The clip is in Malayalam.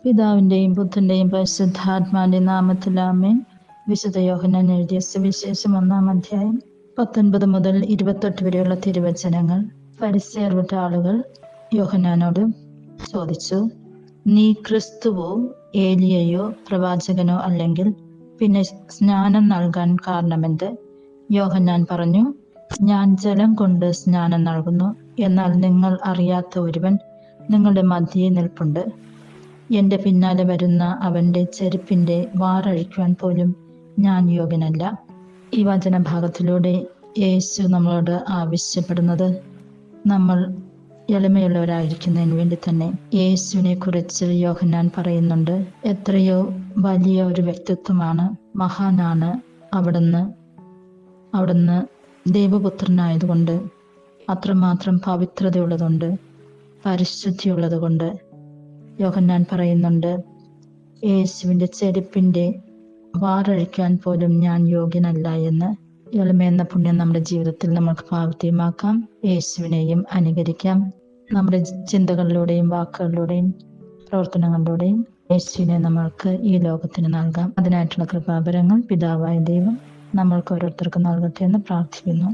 പിതാവിന്റെയും പുത്രന്റെയും പരിശുദ്ധാത്മാവിന്റെയും നാമത്തിൽ ആമേൻ. വിശുദ്ധ യോഹന്നാൻ എഴുതിയ സുവിശേഷം 1-ാം അധ്യായം 19 മുതൽ 28 വരെയുള്ള തിരുവചനങ്ങൾ. ഫരിസേയർ വിട്ട ആളുകൾ യോഹന്നാനോട് ചോദിച്ചു, നീ ക്രിസ്തുവോ ഏലിയയോ പ്രവാചകനോ അല്ലെങ്കിൽ പിന്നെ സ്നാനം നൽകാൻ കാരണമെന്ത്? യോഹന്നാൻ പറഞ്ഞു, ഞാൻ ജലം കൊണ്ട് സ്നാനം നൽകുന്നു, എന്നാൽ നിങ്ങൾ അറിയാത്ത ഒരുവൻ നിങ്ങളുടെ മധ്യേ നിൽപ്പുണ്ട്. എന്റെ പിന്നാലെ വരുന്ന അവന്റെ ചെരുപ്പിന്റെ വാറഴിക്കുവാൻ പോലും ഞാൻ യോഗ്യനല്ല. ഈ വചനഭാഗത്തിലൂടെ യേശു നമ്മളോട് ആവശ്യപ്പെടുന്നത് നമ്മൾ എളിമയുള്ളവരായിരിക്കുന്നതിന് വേണ്ടി തന്നെ. യേശുവിനെ കുറിച്ച് യോഹന്നാൻ പറയുന്നുണ്ട്, എത്രയോ വലിയ ഒരു വ്യക്തിത്വമാണ്, മഹാനാണ് അവിടുന്ന് ദൈവപുത്രനായതുകൊണ്ട്, അത്രമാത്രം പവിത്രതയുള്ളതുകൊണ്ട്, പരിശുദ്ധിയുള്ളതുകൊണ്ട്. യോഹന്നാൻ പറയുന്നുണ്ട്, യേശുവിൻ്റെ ചെരുപ്പിൻ്റെ വാറഴിക്കാൻ പോലും ഞാൻ യോഗ്യനല്ല എന്ന്. എളിമയെന്ന പുണ്യം നമ്മുടെ ജീവിതത്തിൽ നമുക്ക് പ്രാവർത്തികമാക്കാം. യേശുവിനെയും അനുകരിക്കാം. നമ്മുടെ ചിന്തകളിലൂടെയും വാക്കുകളിലൂടെയും പ്രവർത്തനങ്ങളിലൂടെയും യേശുവിനെ നമ്മൾക്ക് ഈ ലോകത്തിന് നൽകാം. അതിനായിട്ടുള്ള കൃപാവരങ്ങൾ പിതാവായ ദൈവം നമ്മൾക്ക് ഓരോരുത്തർക്കും നൽകട്ടെ എന്ന് പ്രാർത്ഥിക്കുന്നു.